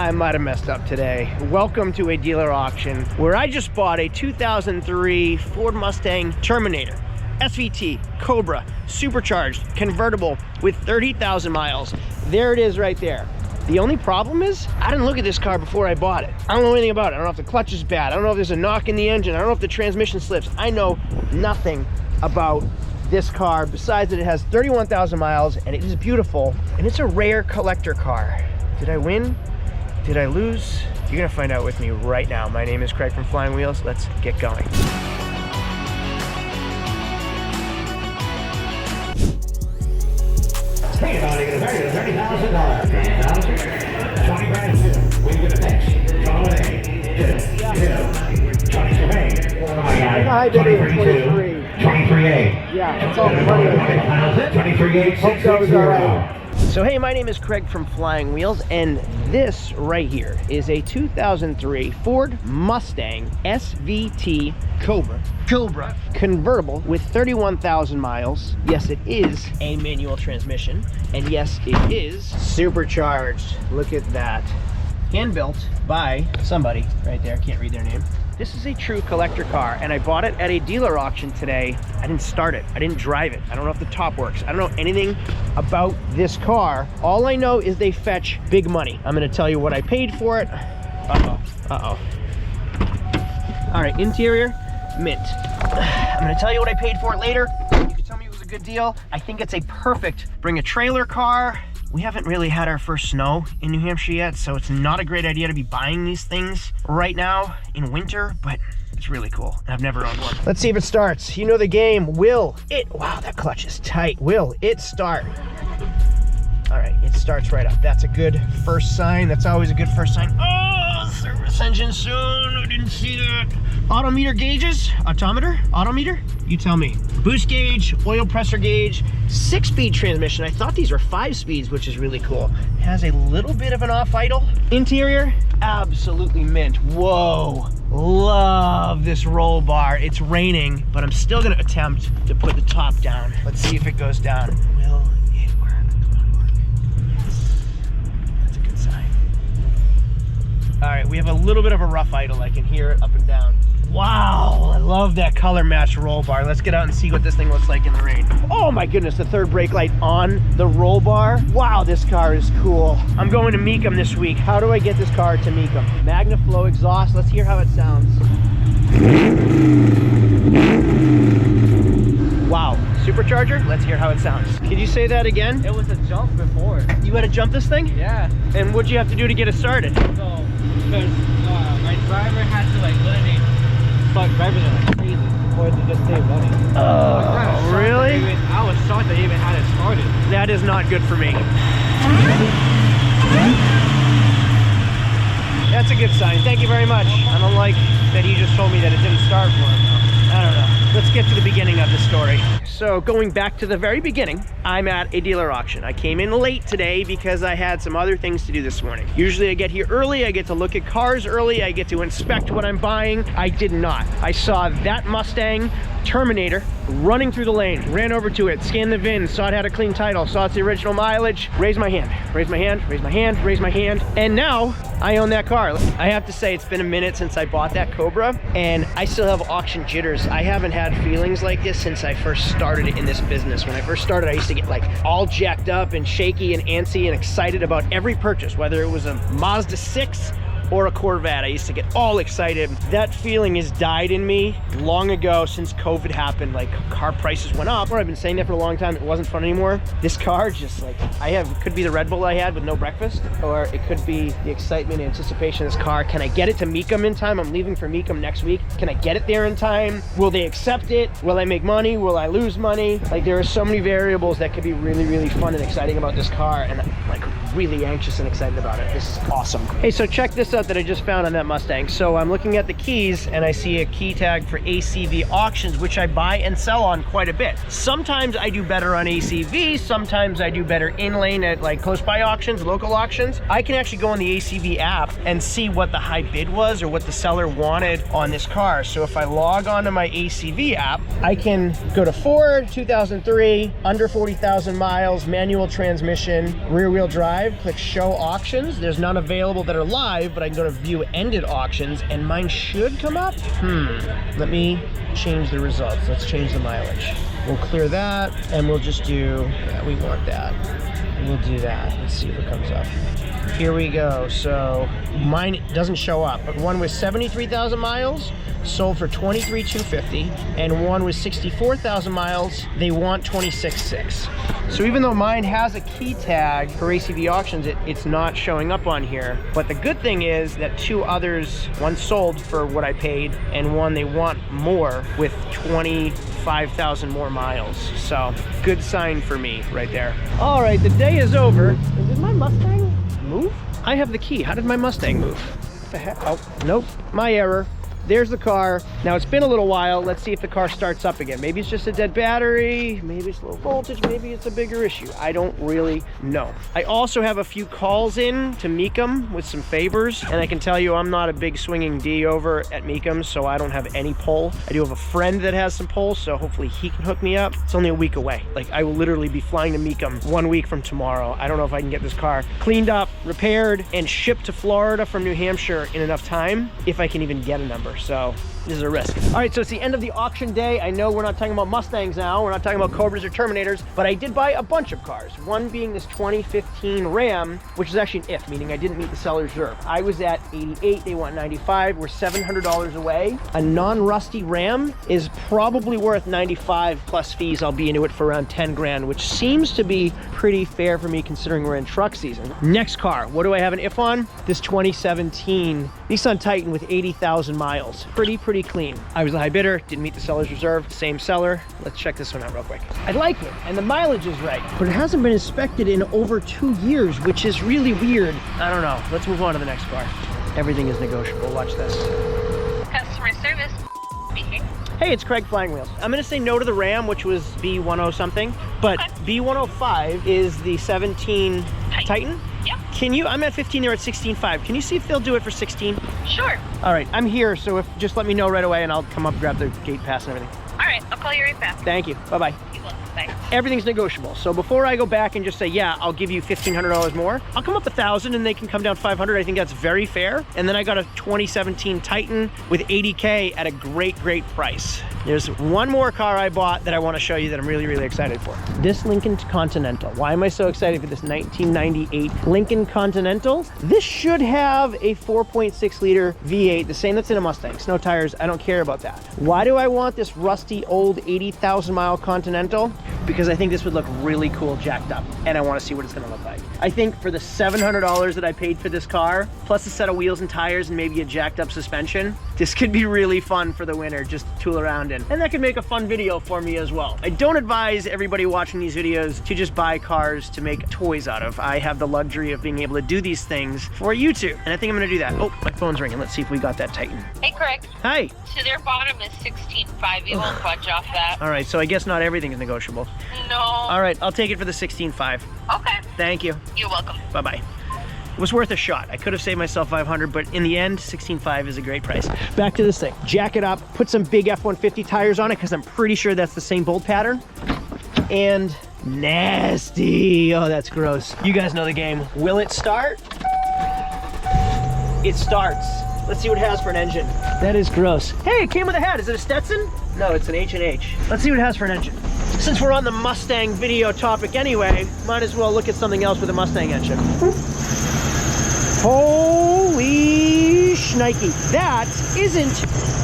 I might have messed up today. Welcome to a dealer auction where I just bought a 2003 Ford Mustang Terminator SVT Cobra Supercharged convertible with 30,000 miles. There it is right there. The only problem is I didn't look at this car before I bought it. I don't know anything about it. I don't know if the clutch is bad. I don't know if there's a knock in the engine. I don't know if the transmission slips. I know nothing about this car besides that it has 31,000 miles and it is beautiful and it's a rare collector car. Did I win? Did I lose? You're gonna find out with me right now. My name is Craig from Flying Wheels. Let's get going. Think about it, $30,000. 20 grand too. We get a next. 23.8. Yeah, it's all money. 23.8. So hey, my name is Craig from Flying Wheels, and this right here is a 2003 Ford Mustang SVT Cobra convertible with 31,000 miles. Yes, it is a manual transmission, and yes, it is supercharged. Look at that. Hand built by somebody right there, can't read their name. This is a true collector car, and I bought it at a dealer auction today. I didn't start it, I didn't drive it. I don't know if the top works. I don't know anything about this car. All I know is they fetch big money. I'm gonna tell you what I paid for it. Uh-oh. All right, interior, mint. I'm gonna tell you what I paid for it later. You can tell me it was a good deal. I think it's a perfect bring a trailer car. We haven't really had our first snow in New Hampshire yet, so it's not a great idea to be buying these things right now in winter, but it's really cool. I've never owned one. Let's see if it starts. You know the game. Will it? Wow, that clutch is tight. Will it start? All right, it starts right up. That's a good first sign. That's always a good first sign. Oh, service engine soon. I didn't see that. Odometer gauges, odometer, you tell me. Boost gauge, oil pressure gauge, 6-speed transmission. I thought these were 5 speeds, which is really cool. It has a little bit of an off idle. Interior, absolutely mint. Whoa, love this roll bar. It's raining, but I'm still gonna attempt to put the top down. Let's see if it goes down. Will it work? Come on, work. Yes, that's a good sign. All right, we have a little bit of a rough idle. I can hear it up and down. Wow, I love that color match roll bar. Let's get out and see what this thing looks like in the rain. Oh my goodness, the third brake light on the roll bar. Wow, this car is cool. I'm going to Mecum this week. How do I get this car to Mecum? MagnaFlow exhaust, let's hear how it sounds. Wow, supercharger, let's hear how it sounds. Can you say that again? It was a jump before. You had to jump this thing? Yeah. And what'd you have to do to get it started? So, because my driver had to like literally start driving it like crazy for it to just save money. Oh, really? I was shocked that he even had it started. That is not good for me. That's a good sign. Thank you very much. I don't like that he just told me that it didn't start for him. I don't know. Let's get to the beginning of the story. So going back to the very beginning, I'm at a dealer auction. I came in late today because I had some other things to do this morning. Usually I get here early, I get to look at cars early, I get to inspect what I'm buying. I did not. I saw that Mustang Terminator running through the lane, ran over to it, scanned the VIN, saw it had a clean title, saw it's the original mileage, raised my hand, raised my hand, raised my hand, raised my hand, and now I own that car. I have to say it's been a minute since I bought that Cobra, and I still have auction jitters. I haven't had feelings like this since I first started in this business. When I first started, I used to get like all jacked up and shaky and antsy and excited about every purchase, whether it was a Mazda 6 or a Corvette. I used to get all excited. That feeling has died in me long ago since COVID happened. Like car prices went up. I've been saying that for a long time. It wasn't fun anymore. This car just like, it could be the Red Bull I had with no breakfast, or it could be the excitement and anticipation of this car. Can I get it to Mecum in time? I'm leaving for Mecum next week. Can I get it there in time? Will they accept it? Will I make money? Will I lose money? Like there are so many variables that could be really, really fun and exciting about this car, and I'm like really anxious and excited about it. This is awesome. Hey, so check this out that I just found on that Mustang. So I'm looking at the keys and I see a key tag for ACV auctions, which I buy and sell on quite a bit. Sometimes I do better on ACV, sometimes I do better in lane at like close by auctions, local auctions. I can actually go on the ACV app and see what the high bid was or what the seller wanted on this car. So if I log onto my ACV app, I can go to Ford 2003, under 40,000 miles, manual transmission, rear wheel drive. live, click show auctions. There's none available that are live, but I can go to view ended auctions and mine should come up. Let me change the results. Let's change the mileage. We'll clear that and we'll just do, yeah, we want that. We'll do that. Let's see if it comes up. Here we go. So mine doesn't show up, but one with 73,000 miles sold for $23,250, and one with 64,000 miles, they want $26,600. So even though mine has a key tag for ACV auctions, it's not showing up on here. But the good thing is that two others, one sold for what I paid, and one they want more with 25,000 more miles. So good sign for me right there. All right, the day is over. Did my Mustang move? I have the key. How did my Mustang move? What the heck? Oh, nope, my error. There's the car. Now it's been a little while. Let's see if the car starts up again. Maybe it's just a dead battery, maybe it's low voltage, maybe it's a bigger issue. I don't really know. I also have a few calls in to Mecum with some favors, and I can tell you I'm not a big swinging D over at Mecum, so I don't have any pull. I do have a friend that has some pull, so hopefully he can hook me up. It's only a week away. Like, I will literally be flying to Mecum 1 week from tomorrow. I don't know if I can get this car cleaned up, repaired, and shipped to Florida from New Hampshire in enough time, if I can even get a number. So this is a risk. All right, so it's the end of the auction day. I know we're not talking about Mustangs now. We're not talking about Cobras or Terminators, but I did buy a bunch of cars. One being this 2015 Ram, which is actually an if, meaning I didn't meet the seller's reserve. I was at 88, they want 95. We're $700 away. A non-rusty Ram is probably worth 95 plus fees. I'll be into it for around 10 grand, which seems to be pretty fair for me considering we're in truck season. Next car, what do I have an if on? This 2017 Nissan Titan with 80,000 miles. Pretty clean. I was a high bidder, didn't meet the seller's reserve, same seller. Let's check this one out real quick. I like it, and the mileage is right, but it hasn't been inspected in over 2 years, which is really weird. I don't know. Let's move on to the next car. Everything is negotiable. Watch this. Customer service speaking. Hey, it's Craig Flying Wheels. I'm gonna say no to the Ram, which was B10 something, but Okay. B105 is the 17 Titan. Yep. Can you, I'm at 15, they're at 16.5. Can you see if they'll do it for 16? Sure. All right, I'm here, so if just let me know right away and I'll come up, grab the gate pass and everything. All right, I'll call you right back. Thank you, bye-bye. You will. Bye. Everything's negotiable. So before I go back and just say, yeah, I'll give you $1,500 more, I'll come up $1,000 and they can come down $500. I think that's very fair. And then I got a 2017 Titan with 80K at a great price. There's one more car I bought that I want to show you that I'm really excited for. This Lincoln Continental. Why am I so excited for this 1998 Lincoln Continental? This should have a 4.6 liter V8, the same that's in a Mustang. Snow tires, I don't care about that. Why do I want this rusty old 80,000 mile Continental? Because I think this would look really cool jacked up, and I want to see what it's going to look like. I think for the $700 that I paid for this car, plus a set of wheels and tires and maybe a jacked up suspension, this could be really fun for the winter, just to tool around in. And that could make a fun video for me as well. I don't advise everybody watching these videos to just buy cars to make toys out of. I have the luxury of being able to do these things for YouTube, and I think I'm going to do that. Oh, my phone's ringing. Let's see if we got that Titan. Hey, Craig. Hi. So their bottom is 16.5. You won't budge off that. All right, so I guess not everything is negotiable. No. All right, I'll take it for the 16.5. Okay. Thank you. You're welcome. Bye-bye. It was worth a shot. I could have saved myself $500, but in the end, 16.5 is a great price. Back to this thing. Jack it up, put some big F-150 tires on it, because I'm pretty sure that's the same bolt pattern. And nasty. Oh, that's gross. You guys know the game. Will it start? It starts. Let's see what it has for an engine. That is gross. Hey, it came with a hat. Is it a Stetson? No, it's an H&H. Let's see what it has for an engine. Since we're on the Mustang video topic anyway, might as well look at something else with a Mustang engine. Holy shnikey. That isn't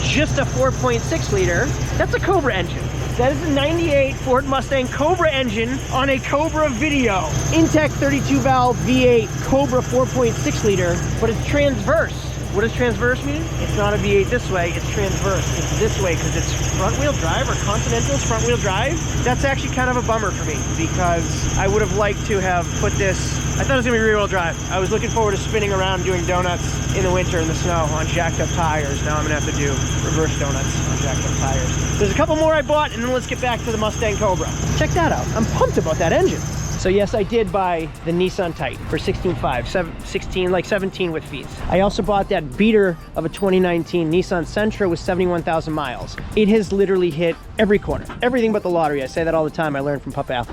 just a 4.6 liter. That's a Cobra engine. That is a 98 Ford Mustang Cobra engine on a Cobra video. Intec 32 valve V8 Cobra 4.6 liter, but it's transverse. What does transverse mean? It's not a V8 this way, it's transverse. It's this way because it's front wheel drive, or Continental's front wheel drive. That's actually kind of a bummer for me because I would have liked to have put this, I thought it was gonna be rear wheel drive. I was looking forward to spinning around doing donuts in the winter in the snow on jacked up tires. Now I'm gonna have to do reverse donuts on jacked up tires. There's a couple more I bought, and then let's get back to the Mustang Cobra. Check that out. I'm pumped about that engine. So yes, I did buy the Nissan Titan for 16.5, like 17 with fees. I also bought that beater of a 2019 Nissan Sentra with 71,000 miles. It has literally hit every corner, everything but the lottery. I say that all the time. I learned from Papa Al.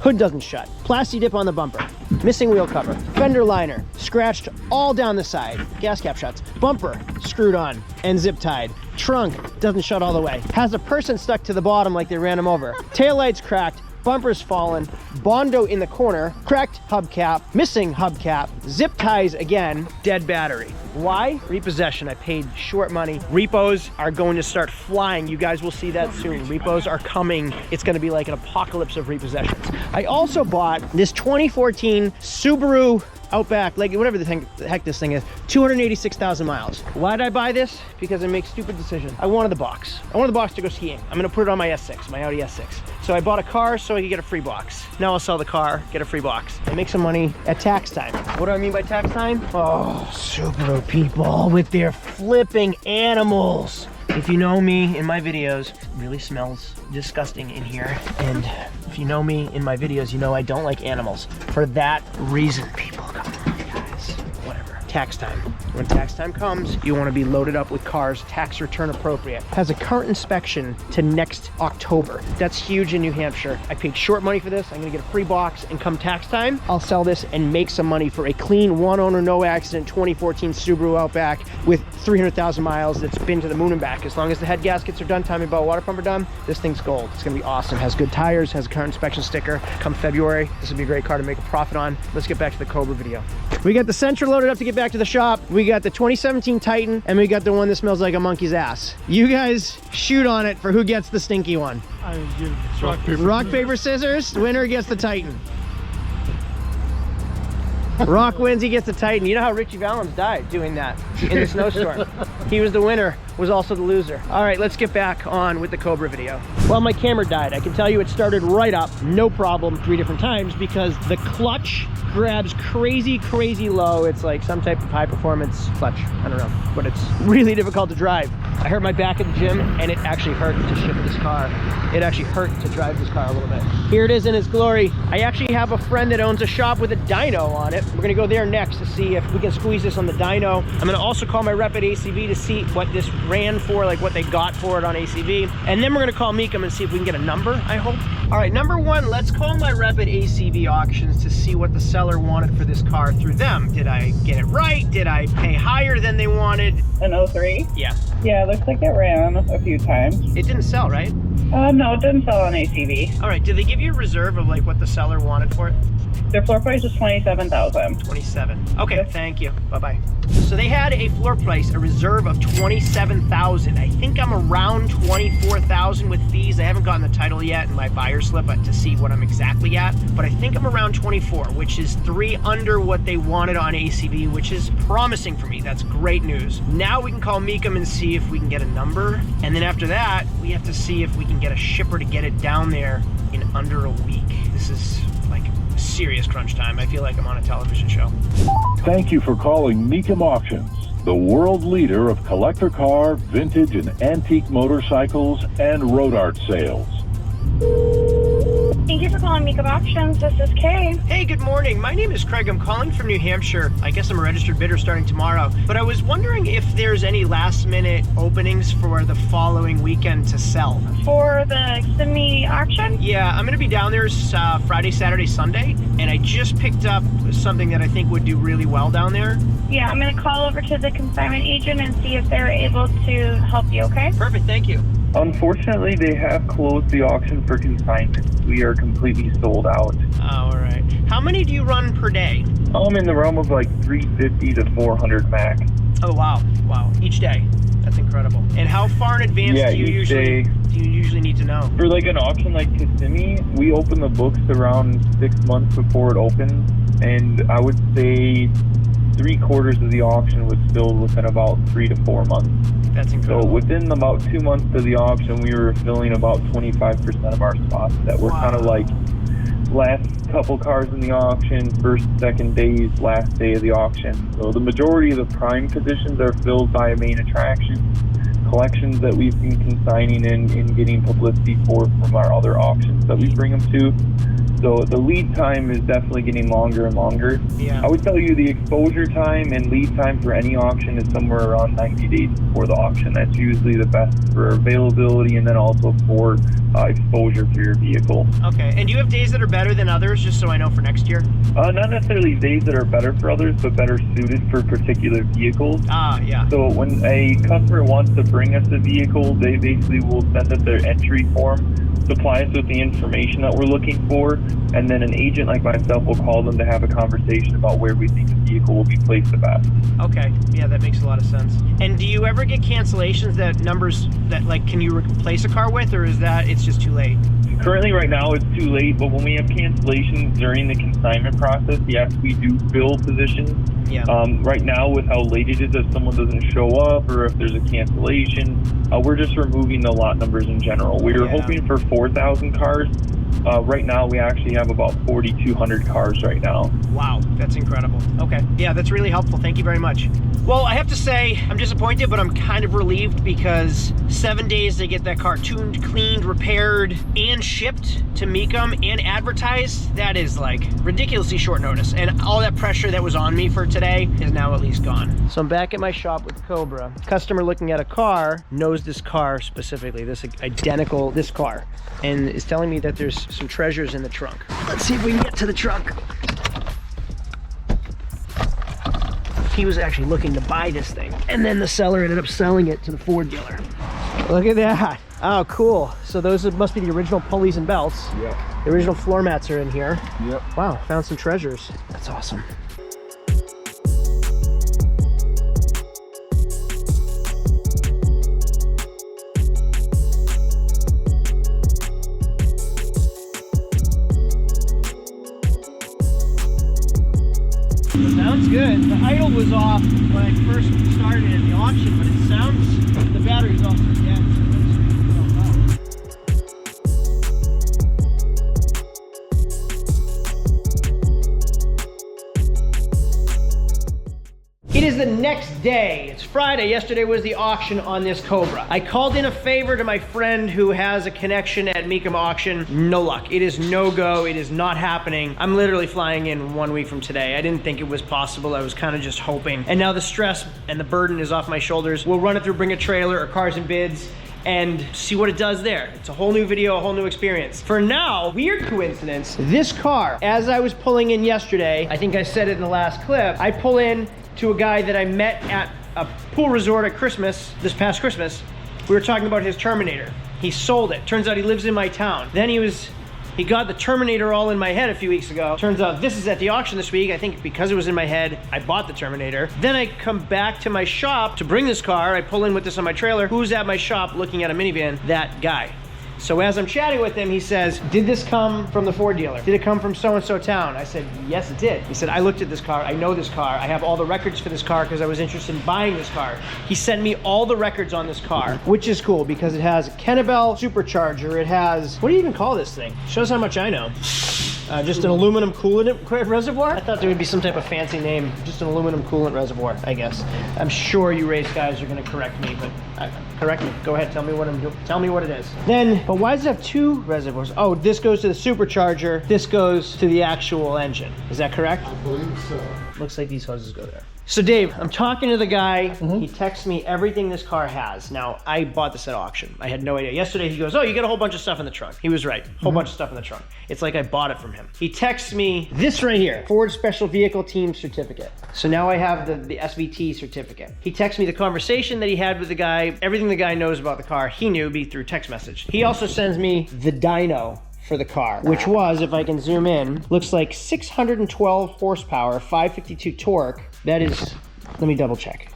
Hood doesn't shut. Plasti dip on the bumper. Missing wheel cover. Fender liner. Scratched all down the side. Gas cap shuts. Bumper screwed on and zip tied. Trunk doesn't shut all the way. Has a person stuck to the bottom like they ran him over. Taillights cracked. Bumpers fallen, Bondo in the corner, cracked hubcap, missing hubcap, zip ties again, dead battery. Why? Repossession. I paid short money. Repos are going to start flying. You guys will see that soon. Repos are coming. It's going to be like an apocalypse of repossessions. I also bought this 2014 Subaru Outback, like whatever the heck this thing is, 286,000 miles. Why did I buy this? Because I make stupid decisions. I wanted the box. I wanted the box to go skiing. I'm gonna put it on my S6, my Audi S6. So I bought a car so I could get a free box. Now I'll sell the car, get a free box, and make some money at tax time. What do I mean by tax time? Oh, Subaru people with their flipping animals. If you know me in my videos, it really smells disgusting in here. And if you know me in my videos, you know I don't like animals. For that reason, people, come on, guys. Whatever. Tax time. When tax time comes, you want to be loaded up with cars, tax return appropriate. Has a current inspection to next October. That's huge in New Hampshire. I paid short money for this. I'm gonna get a free box, and come tax time, I'll sell this and make some money for a clean, one owner, no accident, 2014 Subaru Outback with 300,000 miles that's been to the moon and back. As long as the head gaskets are done, timing belt, water pump are done, this thing's gold. It's gonna be awesome. Has good tires, has a current inspection sticker. Come February, this will be a great car to make a profit on. Let's get back to the Cobra video. We got the Sentra loaded up to get back to the shop. We got the 2017 Titan, and we got the one that smells like a monkey's ass. You guys shoot on it for who gets the stinky one. I give Rock, paper, scissors. The winner gets the Titan. Rock wins, he gets the Titan. You know how Richie Valens died doing that in the snowstorm. He was the winner, was also the loser. All right, let's get back on with the Cobra video. Well, my camera died. I can tell you it started right up, no problem, 3 different times, because the clutch grabs crazy low. It's like some type of high performance clutch. I don't know, but it's really difficult to drive. I hurt my back at the gym, and it actually hurt to ship this car. It actually hurt to drive this car a little bit. Here it is in its glory. I actually have a friend that owns a shop with a dyno on it. We're gonna go there next to see if we can squeeze this on the dyno. I'm gonna also call my rep at ACV to see what this ran for, like what they got for it on ACV. And then we're gonna call Mecum and see if we can get a number, I hope. All right, number one, let's call my rep at ACV Auctions to see what the seller wanted for this car through them. Did I get it right? Did I pay higher than they wanted? An 03? Yeah. Yeah, looks like it ran a few times. It didn't sell, right? No, it didn't sell on ACV. All right, did they give you a reserve of like what the seller wanted for it? Their floor price was $27,000. 27. Okay, thank you. Bye-bye. So they had a floor price, a reserve of 27,000. I think I'm around 24,000 with fees. I haven't gotten the title yet and my buyer slip to see what I'm exactly at, but I think I'm around 24, which is 3 under what they wanted on ACV, which is promising for me. That's great news. Now we can call Mecum and see if we can get a number, and then after that, we have to see if we can get a shipper to get it down there in under a week. This is like serious crunch time. I feel like I'm on a television show. Thank you for calling Mecum Auctions, the world leader of collector car, vintage, and antique motorcycles and road art sales. Thank you for calling Mecum Auctions. This is Kay. Hey, good morning. My name is Craig. I'm calling from New Hampshire. I guess I'm a registered bidder starting tomorrow. But I was wondering if there's any last-minute openings for the following weekend to sell. For the Kissimmee auction? Yeah, I'm going to be down there Friday, Saturday, Sunday. And I just picked up something that I think would do really well down there. Yeah, I'm going to call over to the consignment agent and see if they're able to help you, okay? Perfect, thank you. Unfortunately, they have closed the auction for consignment. We are completely sold out. Oh, all right. How many do you run per day? In the realm of like 350 to 400 Mac. Oh, wow. Wow. Each day. That's incredible. And how far in advance do you usually need to know? For like an auction like Kissimmee, we open the books around 6 months before it opens, and I would say 3/4 of the auction was filled within about 3 to 4 months. That's incredible. So within about 2 months of the auction, we were filling about 25% of our spots that were kind of like last couple cars in the auction, first, second days, last day of the auction. So the majority of the prime positions are filled by a main attraction, collections that we've been consigning and getting publicity for from our other auctions that we bring them to. So the lead time is definitely getting longer and longer. Yeah. I would tell you the exposure time and lead time for any auction is somewhere around 90 days before the auction. That's usually the best for availability and then also for exposure for your vehicle. Okay, and do you have days that are better than others, just so I know for next year? Not necessarily days that are better for others, but better suited for particular vehicles. Ah, yeah. So when a customer wants to bring us a vehicle, they basically will send us their entry form, supply us with the information that we're looking for, and then an agent like myself will call them to have a conversation about where we think the vehicle will be placed the best. Okay, yeah, that makes a lot of sense. And do you ever get cancellations that numbers that, like, can you replace a car with, or is that it's just too late? Currently, right now, it's too late, but when we have cancellations during the consignment process, yes, we do fill positions. Yeah. Right now, with how late it is, if someone doesn't show up or if there's a cancellation, we're just removing the lot numbers in general. We were hoping for 4,000 cars. Right now, we actually have about 4,200 cars right now. Wow, that's incredible. Okay, yeah, that's really helpful. Thank you very much. Well, I have to say, I'm disappointed, but I'm kind of relieved because 7 days to get that car tuned, cleaned, repaired, and shipped to Mecum and advertised, that is like ridiculously short notice. And all that pressure that was on me for today is now at least gone. So I'm back at my shop with Cobra. Customer looking at a car knows this car specifically, this car, and is telling me that there's some treasures in the trunk. Let's see if we can get to the trunk. He was actually looking to buy this thing, and then the seller ended up selling it to the Ford dealer. Look at that. Oh, cool. So those must be the original pulleys and belts. Yep. The original floor mats are in here. Yep. Wow, found some treasures. That's awesome. Sounds good. The idle was off when I first started at the auction, but it sounds, the battery's also dead. It is the next day. It's Friday. Yesterday was the auction on this Cobra. I called in a favor to my friend who has a connection at Mecum auction. No luck. It is no go. It is not happening. I'm literally flying in 1 week from today. I didn't think it was possible. I was kind of just hoping. And now the stress and the burden is off my shoulders. We'll run it through Bring a Trailer or Cars and Bids and see what it does there. It's a whole new video, a whole new experience. For now, weird coincidence, this car, as I was pulling in yesterday, I think I said it in the last clip, I pull in to a guy that I met at a pool resort at Christmas, this past Christmas. We were talking about his Terminator. He sold it. Turns out he lives in my town. Then he got the Terminator all in my head a few weeks ago. Turns out this is at the auction this week. I think because it was in my head, I bought the Terminator. Then I come back to my shop to bring this car. I pull in with this on my trailer. Who's at my shop looking at a minivan? That guy. So as I'm chatting with him, he says, did this come from the Ford dealer? Did it come from so-and-so town? I said, yes, it did. He said, I looked at this car. I know this car. I have all the records for this car because I was interested in buying this car. He sent me all the records on this car, which is cool because it has a Kennebell supercharger. It has, what do you even call this thing? Shows how much I know. Just an aluminum coolant reservoir? I thought there would be some type of fancy name. Just an aluminum coolant reservoir, I guess. I'm sure you race guys are going to correct me, but correct me. Go ahead, tell me what I'm doing. Tell me what it is. Then, but why does it have two reservoirs? Oh, this goes to the supercharger. This goes to the actual engine. Is that correct? I believe so. Looks like these hoses go there. So Dave, I'm talking to the guy. He texts me everything this car has. Now, I bought this at auction. I had no idea. Yesterday he goes, oh, you got a whole bunch of stuff in the trunk. He was right. Whole bunch of stuff in the trunk. It's like I bought it from him. He texts me this right here, Ford Special Vehicle Team certificate. So now I have the SVT certificate. He texts me the conversation that he had with the guy, everything the guy knows about the car, he knew be through text message. He also sends me the dyno for the car, which was, if I can zoom in, looks like 612 horsepower, 552 torque. That is, let me double check.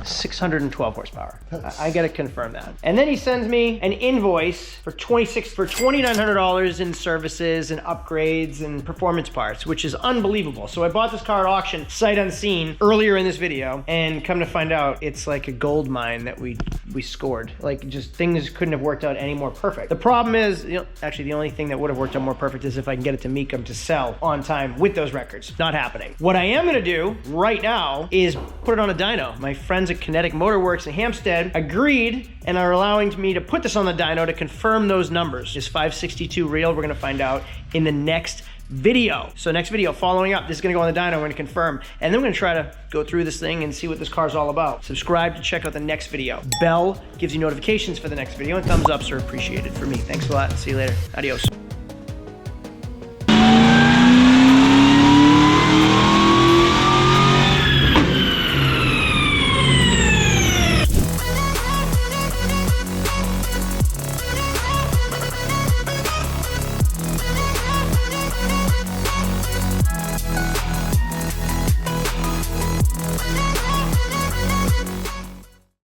612 horsepower. I gotta confirm that. And then he sends me an invoice for $2,900 in services and upgrades and performance parts, which is unbelievable. So I bought this car at auction, sight unseen, earlier in this video, and come to find out it's like a gold mine that we scored. Like, just things couldn't have worked out any more perfect. The problem is, actually the only thing that would have worked out more perfect is if I can get it to Mecum to sell on time with those records. Not happening. What I am gonna do right now is put it on a dyno. My friends at Kinetic Motorworks in Hampstead agreed and are allowing me to put this on the dyno to confirm those numbers. Is 562 real? We're gonna find out in the next video. So next video following up, this is gonna go on the dyno, we're gonna confirm, and then we're gonna try to go through this thing and see what this car's all about. Subscribe to check out the next video. Bell gives you notifications for the next video, and thumbs ups are appreciated for me. Thanks a lot, see you later, adios.